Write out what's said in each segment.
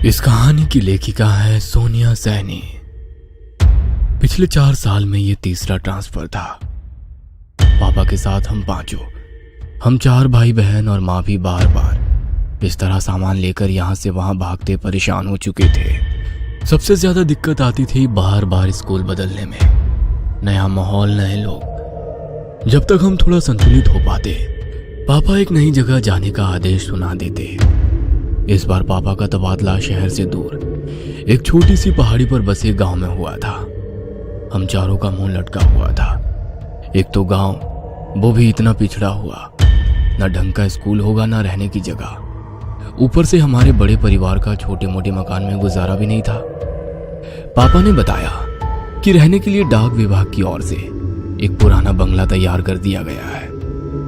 इस कहानी की लेखिका है सोनिया सैनी। पिछले 4 साल में ये तीसरा ट्रांसफर था। पापा के साथ हम पांचों, हम 4 भाई बहन और माँ भी बार बार इस तरह सामान लेकर यहाँ से वहाँ भागते परेशान हो चुके थे। सबसे ज्यादा दिक्कत आती थी बार बार स्कूल बदलने में। नया माहौल, नए लोग। जब तक हम थोड़ा संतुलित हो पाते, पापा एक नई जगह जाने का आदेश सुना देते। इस बार पापा का तबादला शहर से दूर एक छोटी सी पहाड़ी पर बसे गांव में हुआ था। हम चारों का मुंह लटका हुआ था। एक तो गांव, वो भी इतना पिछड़ा हुआ, ना ढंग का स्कूल होगा ना रहने की जगह। ऊपर से हमारे बड़े परिवार का छोटे मोटे मकान में गुजारा भी नहीं था। पापा ने बताया कि रहने के लिए डाक विभाग की ओर से एक पुराना बंगला तैयार कर दिया गया है,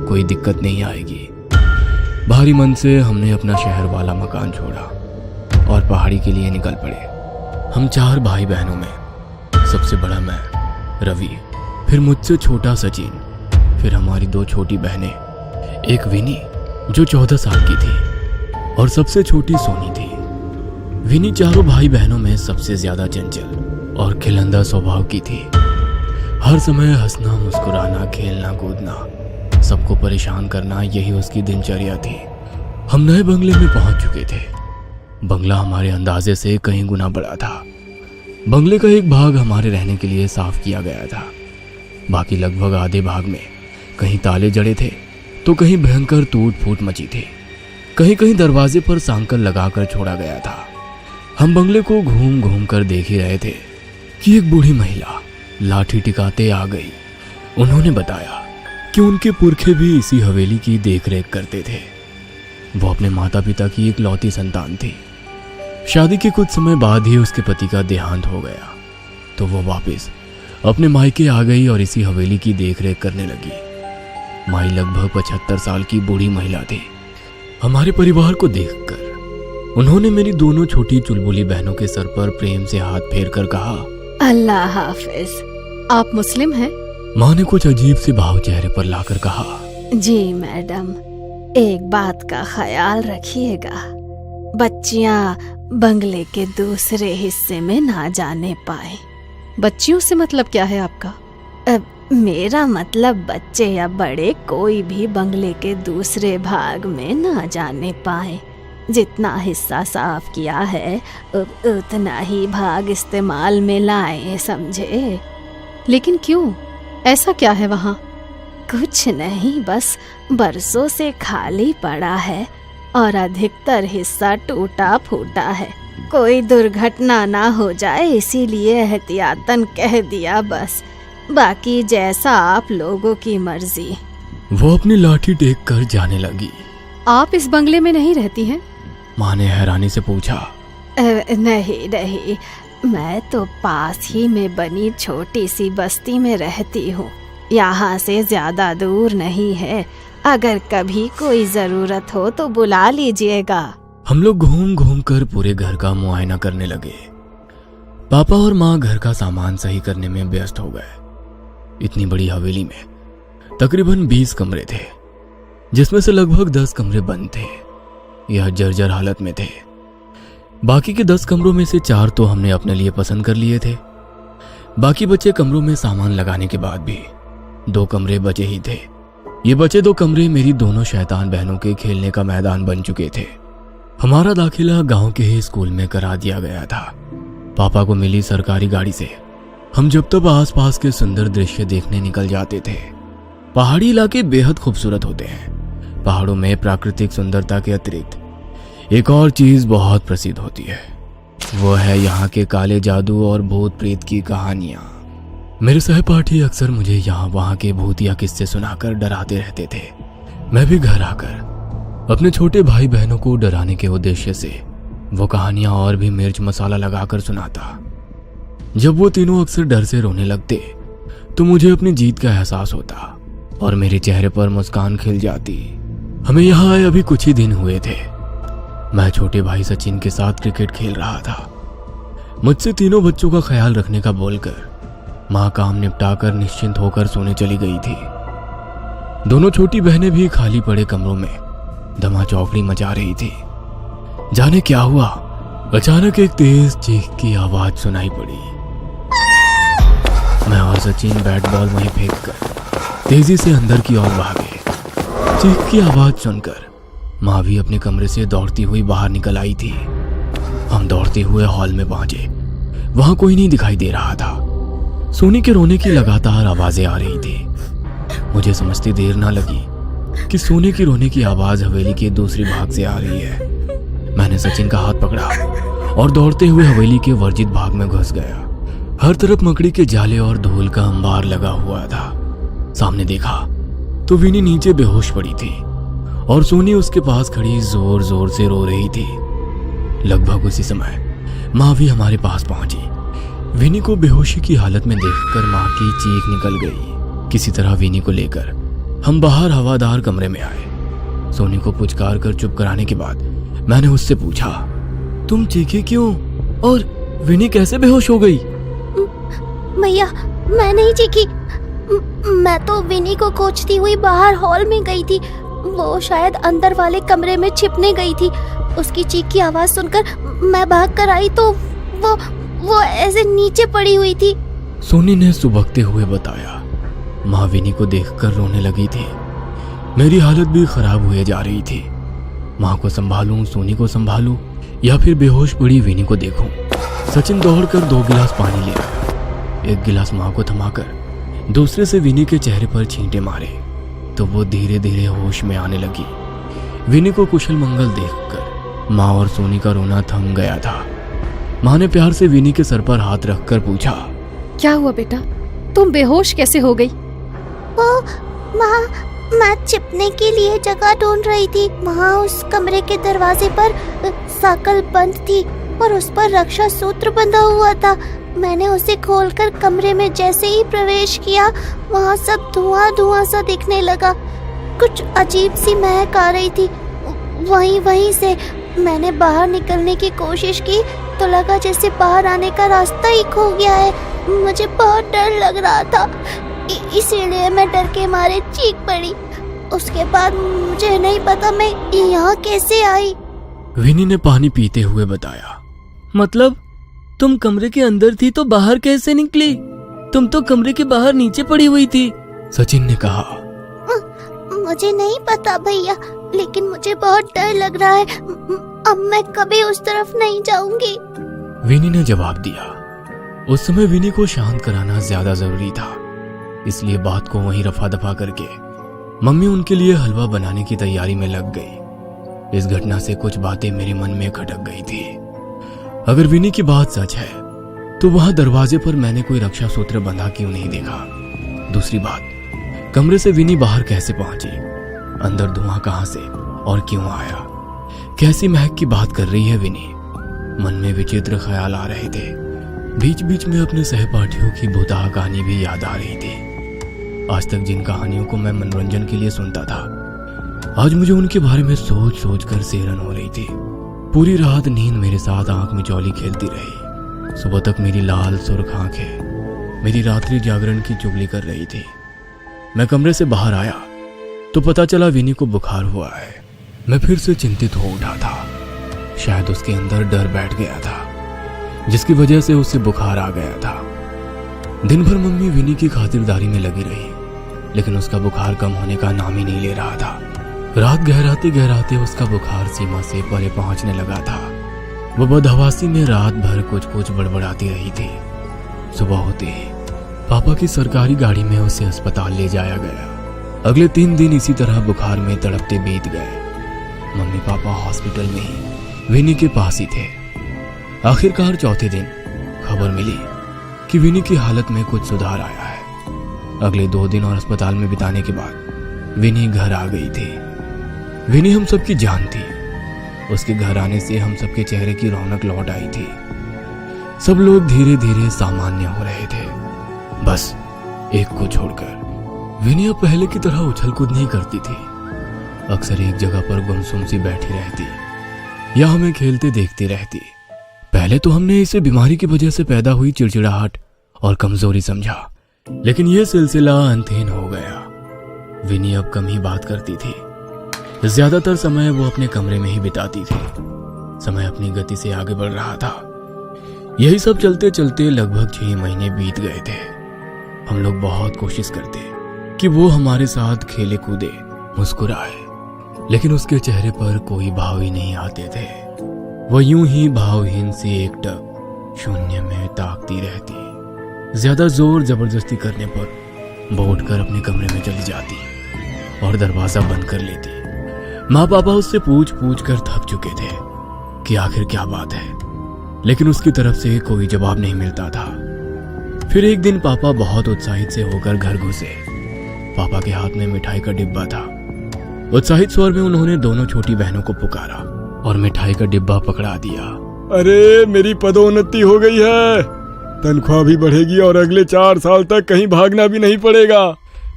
कोई दिक्कत नहीं आएगी। भारी मन से हमने अपना शहर वाला मकान छोड़ा और पहाड़ी के लिए निकल पड़े। हम 4 भाई बहनों में सबसे बड़ा मैं, रवि, फिर मुझसे छोटा सचिन, फिर हमारी 2 छोटी बहनें, एक विनी जो 14 साल की थी और सबसे छोटी सोनी थी। विनी चारों भाई बहनों में सबसे ज्यादा चंचल और खिलंदा स्वभाव की थी। हर समय हंसना, मुस्कुराना, खेलना, कूदना, सबको परेशान करना, यही उसकी दिनचर्या थी। हम नए बंगले में पहुंच चुके थे। बंगला हमारे अंदाजे से कहीं गुना बड़ा था। बंगले का एक भाग हमारे रहने के लिए साफ किया गया था। बाकी लगभग आधे भाग में कहीं ताले जड़े थे तो कहीं भयंकर टूट फूट मची थी। कहीं कहीं दरवाजे पर सांकल लगाकर छोड़ा गया था। हम बंगले को घूम घूम कर देख ही रहे थे कि एक बूढ़ी महिला लाठी टिकाते आ गई। उन्होंने बताया कि उनके पुरखे भी इसी हवेली की देखरेख करते थे। वो अपने माता पिता की इकलौती संतान थी। शादी के कुछ समय बाद ही उसके पति का देहांत हो गया तो वो वापस अपने मायके आ गई और इसी हवेली की देखरेख करने लगी। माई लगभग 75 साल की बूढ़ी महिला थी। हमारे परिवार को देखकर उन्होंने मेरी दोनों छोटी चुलबुली बहनों के सर पर प्रेम से हाथ फेर कर कहा, अल्लाह हाफिज। आप मुस्लिम हैं? माँ ने कुछ अजीब से भाव चेहरे पर लाकर कहा, जी मैडम, एक बात का ख्याल रखिएगा, बच्चियां बंगले के दूसरे हिस्से में ना जाने पाए। बच्चियों से मतलब क्या है आपका? मेरा मतलब बच्चे या बड़े कोई भी बंगले के दूसरे भाग में ना जाने पाए। जितना हिस्सा साफ किया है उतना ही भाग इस्तेमाल में लाए, समझे? लेकिन क्यों? ऐसा क्या है वहाँ? कुछ नहीं, बस बरसों से खाली पड़ा है और अधिकतर हिस्सा टूटा फूटा है। कोई दुर्घटना ना हो जाए इसीलिए एहतियातन कह दिया बस। बाकी जैसा आप लोगों की मर्जी। वो अपनी लाठी टेक कर जाने लगी। आप इस बंगले में नहीं रहती हैं? माँ ने हैरानी से पूछा। नहीं, मैं तो पास ही में बनी छोटी सी बस्ती में रहती हूँ। यहाँ से ज्यादा दूर नहीं है। अगर कभी कोई जरूरत हो तो बुला लीजिएगा। हम लोग घूम घूम कर पूरे घर का मुआयना करने लगे। पापा और माँ घर का सामान सही करने में व्यस्त हो गए। इतनी बड़ी हवेली में तकरीबन 20 कमरे थे, जिसमें से लगभग 10 कमरे बंद थे, यह जर्जर हालत में थे। बाकी के 10 कमरों में से 4 तो हमने अपने लिए पसंद कर लिए थे। बाकी बचे कमरों में सामान लगाने के बाद भी 2 कमरे बचे ही थे। ये बचे 2 कमरे मेरी दोनों शैतान बहनों के खेलने का मैदान बन चुके थे। हमारा दाखिला गांव के ही स्कूल में करा दिया गया था। पापा को मिली सरकारी गाड़ी से हम जब तब आसपास के सुंदर दृश्य देखने निकल जाते थे। पहाड़ी इलाके बेहद खूबसूरत होते हैं। पहाड़ों में प्राकृतिक सुंदरता के अतिरिक्त एक और चीज बहुत प्रसिद्ध होती है, वो है यहाँ के काले जादू और भूत प्रेत की कहानियां। मेरे सहपाठी अक्सर मुझे यहाँ वहाँ के भूतिया किस्से सुनाकर डराते रहते थे। मैं भी घर आकर अपने छोटे भाई बहनों को डराने के उद्देश्य से वो कहानियां और भी मिर्च मसाला लगाकर सुनाता। जब वो तीनों अक्सर डर से रोने लगते तो मुझे अपनी जीत का एहसास होता और मेरे चेहरे पर मुस्कान खिल जाती। हमें यहाँ आए अभी कुछ ही दिन हुए थे। मैं छोटे भाई सचिन के साथ क्रिकेट खेल रहा था। मुझसे तीनों बच्चों का ख्याल रखने का बोलकर माँ काम निपटाकर निश्चिंत होकर सोने चली गई थी। दोनों छोटी बहनें भी खाली पड़े कमरों में धमाचौकड़ी मचा रही थी। जाने क्या हुआ, अचानक एक तेज चीख की आवाज सुनाई पड़ी। मैं और सचिन बैट बॉल वहीं फेंक कर तेजी से अंदर की ओर भागे। चीख की आवाज सुनकर माँ भी अपने कमरे से दौड़ती हुई बाहर निकल आई थी। हम दौड़ते हुए हॉल में पहुंचे। वहां कोई नहीं दिखाई दे रहा था। सोनी के रोने की लगातार आवाजें आ रही थी। मुझे समझती देर ना लगी कि सोनी की रोने की आवाज हवेली के दूसरी भाग से आ रही है। मैंने सचिन का हाथ पकड़ा और दौड़ते हुए हवेली के वर्जित भाग में घुस गया। हर तरफ मकड़ी के जाले और धूल का अंबार लगा हुआ था। सामने देखा तो विनी नीचे बेहोश पड़ी थी और सोनी उसके पास खड़ी जोर जोर से रो रही थी। लगभग उसी समय माँ भी हमारे पास पहुंची। विनी को बेहोशी की हालत में देखकर माँ की चीख निकल गई। किसी तरह विनी को लेकर हम बाहर हवादार कमरे में आए। सोनी को पुचकार कर चुप कराने के बाद मैंने उससे पूछा, तुम चीखी क्यों और विनी कैसे बेहोश हो गई? भैया मैं नहीं चीखी, मैं तो विनी को खोजती हुई बाहर हॉल में गई थी। वो शायद अंदर वाले कमरे में छिपने गई थी। उसकी चीख की आवाज सुनकर मैं भाग कर आई तो वो ऐसे नीचे पड़ी हुई थी। सोनी ने सुबकते हुए बताया। माँ विनी को देखकर रोने लगी थी। मेरी हालत भी खराब हुए जा रही थी। माँ को संभालूं, सोनी को संभालूं या फिर बेहोश पड़ी विनी को देखूं। सचिन दौड़कर 2 गिलास पानी ले आया। एक गिलास माँ को थमाकर दूसरे से विनी के चेहरे पर छींटे मारे तो वो धीरे धीरे होश में आने लगी। विनी को कुशल मंगल देखकर माँ और सोनी का रोना थम गया था। माँ ने प्यार से विनी के सर पर हाथ रखकर पूछा, क्या हुआ बेटा, तुम बेहोश कैसे हो गई? वो माँ, मैं छिपने के लिए जगह ढूंढ रही थी। वहाँ उस कमरे के दरवाजे पर साकल बंद थी और उस पर रक्षा सूत्र बंधा हुआ था। मैंने उसे खोलकर कमरे में जैसे ही प्रवेश किया वहाँ सब धुआं धुआं सा दिखने लगा। कुछ अजीब सी महक आ रही थी। वहीं से मैंने बाहर निकलने की कोशिश की तो लगा जैसे बाहर आने का रास्ता ही खो गया है। मुझे बहुत डर लग रहा था, इसीलिए मैं डर के मारे चीख पड़ी। उसके बाद मुझे नहीं पता मैं यहाँ कैसे आई। विनी ने पानी पीते हुए बताया। मतलब तुम कमरे के अंदर थी तो बाहर कैसे निकली? तुम तो कमरे के बाहर नीचे पड़ी हुई थी, सचिन ने कहा। मुझे नहीं पता भैया, लेकिन मुझे बहुत डर लग रहा है। अब मैं कभी उस तरफ नहीं जाऊंगी, विनी ने जवाब दिया। उस समय विनी को शांत कराना ज्यादा जरूरी था, इसलिए बात को वहीं रफा दफा करके मम्मी उनके लिए हलवा बनाने की तैयारी में लग गई। इस घटना से कुछ बातें मेरे मन में खटक गई थी। अगर विनी की बात सच है तो वहां दरवाजे पर मैंने कोई रक्षा सूत्र बंधा क्यों नहीं देखा? दूसरी बात, कमरे से विनी बाहर कैसे पहुंची? अंदर धुआं कहां से और क्यों आया? कैसी महक की बात कर रही है विनी? मन में विचित्र ख्याल आ रहे थे। बीच बीच में अपने सहपाठियों की भूतहा कहानी भी याद आ रही थी। आज तक जिन कहानियों को मैं मनोरंजन के लिए सुनता था, आज मुझे उनके बारे में सोच सोच कर सेहरन हो रही थी। पूरी रात नींद मेरे साथ आंख में चौली खेलती रही। सुबह तक मेरी लाल सुर्ख आंखें मेरी रात्रि जागरण की चुगली कर रही थी। मैं कमरे से बाहर आया तो पता चला विनी को बुखार हुआ है। मैं फिर से चिंतित हो उठा था। शायद उसके अंदर डर बैठ गया था, जिसकी वजह से उसे बुखार आ गया था। दिन भर मम्मी विनी की खातिरदारी में लगी रही, लेकिन उसका बुखार कम होने का नाम ही नहीं ले रहा था। रात गहराते गहराते उसका बुखार सीमा से परे पहुंचने लगा था। वो बदहवासी में रात भर कुछ कुछ बड़बड़ाती रही थी। सुबह होते ही पापा की सरकारी गाड़ी में उसे अस्पताल ले जाया गया। अगले 3 दिन इसी तरह बुखार में तड़पते बीत गए। मम्मी पापा हॉस्पिटल में ही विनी के पास ही थे। आखिरकार चौथे दिन खबर मिली कि विनी की हालत में कुछ सुधार आया है। अगले 2 दिन और अस्पताल में बिताने के बाद विनी घर आ गई थी। विनी हम सबकी जान थी। उसके घर आने से हम सबके चेहरे की रौनक लौट आई थी। सब लोग धीरे धीरे सामान्य हो रहे थे, बस एक को छोड़कर। विनी अब पहले की तरह उछल कूद नहीं करती थी। अक्सर एक जगह पर गुमसुम सी बैठी रहती या हमें खेलते देखती रहती। पहले तो हमने इसे बीमारी की वजह से पैदा हुई चिड़चिड़ाहट और कमजोरी समझा, लेकिन यह सिलसिला अंतहीन हो गया। विनी अब कम ही बात करती थी। ज्यादातर समय वो अपने कमरे में ही बिताती थी। समय अपनी गति से आगे बढ़ रहा था। यही सब चलते चलते लगभग 6 महीने बीत गए थे। हम लोग बहुत कोशिश करते कि वो हमारे साथ खेले कूदे, मुस्कुराए, लेकिन उसके चेहरे पर कोई भाव ही नहीं आते थे। वह यूं ही भावहीन सी एकटक शून्य में ताकती रहती। ज्यादा जोर जबरदस्ती करने पर वो उठकर अपने कमरे में चली जाती और दरवाजा बंद कर लेती। माँ पापा उससे पूछ पूछ कर थक चुके थे कि आखिर क्या बात है, लेकिन उसकी तरफ से कोई जवाब नहीं मिलता था। फिर एक दिन पापा बहुत उत्साहित से होकर घर घुसे। पापा के हाथ में मिठाई का डिब्बा था। उत्साहित स्वर में उन्होंने दोनों छोटी बहनों को पुकारा और मिठाई का डिब्बा पकड़ा दिया। अरे मेरी पदोन्नति हो गई है, तनख्वाह भी बढ़ेगी और अगले 4 साल तक कहीं भागना भी नहीं पड़ेगा।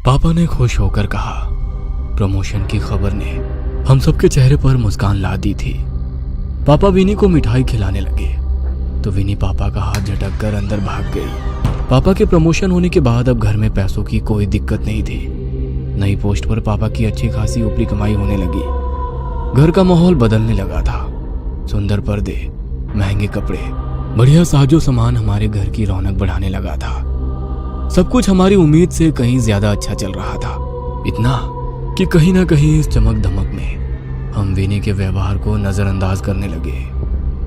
पापा ने खुश होकर कहा। प्रमोशन की खबर ने हम सबके चेहरे पर मुस्कान ला दी थी। पापा विनी को मिठाई खिलाने लगे तो विनी पापा का हाथ झटक कर अंदर भाग गई। पापा के प्रमोशन होने के बाद अब घर में पैसों की कोई दिक्कत नहीं थी। नई पोस्ट पर पापा की अच्छी खासी ऊपरी कमाई होने लगी। घर का माहौल बदलने लगा था। सुंदर पर्दे, महंगे कपड़े, बढ़िया साजो सामान हमारे घर की रौनक बढ़ाने लगा था। सब कुछ हमारी उम्मीद से कहीं ज्यादा अच्छा चल रहा था। इतना कि कहीं ना कहीं इस चमक धमक में हम विनी के व्यवहार को नजरअंदाज करने लगे।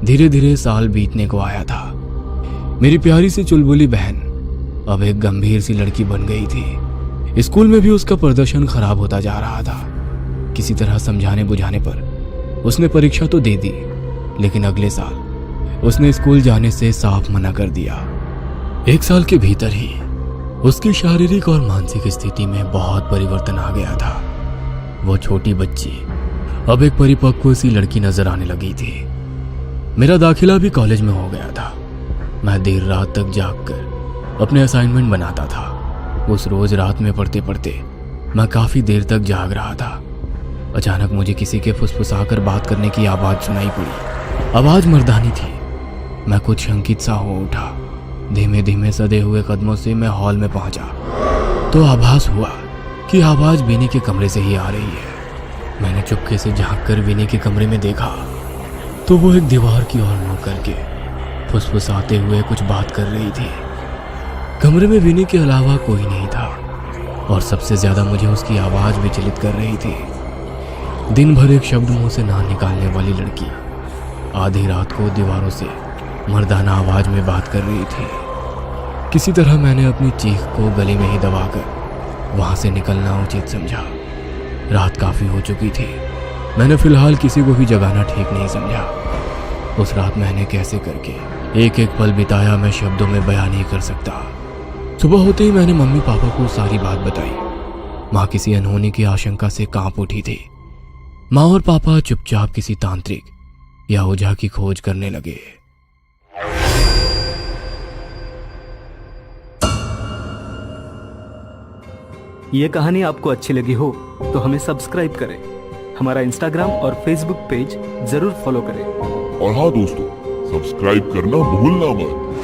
धीरे धीरे साल बीतने को आया था। मेरी प्यारी सी चुलबुली बहन अब एक गंभीर सी लड़की बन गई थी। स्कूल में भी उसका प्रदर्शन खराब होता जा रहा था। किसी तरह समझाने बुझाने पर उसने परीक्षा तो दे दी, लेकिन अगले साल उसने स्कूल जाने से साफ मना कर दिया। 1 साल के भीतर ही उसकी शारीरिक और मानसिक स्थिति में बहुत परिवर्तन आ गया था। वो छोटी बच्ची अब एक परिपक्व सी लड़की नजर आने लगी थी। मेरा दाखिला भी कॉलेज में हो गया था। मैं देर रात तक जागकर अपने असाइनमेंट बनाता था। उस रोज रात में पढ़ते पढ़ते मैं काफी देर तक जाग रहा था। अचानक मुझे किसी के फुसफुसाकर बात करने की आवाज सुनाई पड़ी। आवाज मर्दानी थी। मैं कुछ शंकित सा हो उठा। धीमे धीमे सदे हुए कदमों से मैं हॉल में पहुंचा तो आभास हुआ कि आवाज विनी के कमरे से ही आ रही है। मैंने चुपके से झांककर विनी के कमरे में देखा तो वो एक दीवार की ओर मुंह करके फुसफुसाते हुए कुछ बात कर रही थी। कमरे में विनी के अलावा कोई नहीं था और सबसे ज्यादा मुझे उसकी आवाज विचलित कर रही थी। दिन भर एक शब्द मुंह से ना निकालने वाली लड़की आधी रात को दीवारों से मर्दाना आवाज में बात कर रही थी। किसी तरह मैंने अपनी चीख को गले में ही दबाकर वहां से निकलना उचित समझा। रात काफी हो चुकी थी। मैंने फिलहाल किसी को भी जगाना ठीक नहीं समझा। उस रात मैंने कैसे करके एक एक पल बिताया मैं शब्दों में बयान नहीं कर सकता। सुबह होते ही मैंने मम्मी पापा को सारी बात बताई। माँ किसी अनहोनी की आशंका से कांप उठी थी। माँ और पापा चुपचाप किसी तांत्रिक या ओझा की खोज करने लगे। ये कहानी आपको अच्छी लगी हो तो हमें सब्सक्राइब करें, हमारा इंस्टाग्राम और फेसबुक पेज जरूर फॉलो करें। और हाँ दोस्तों, सब्सक्राइब करना भूलना मत।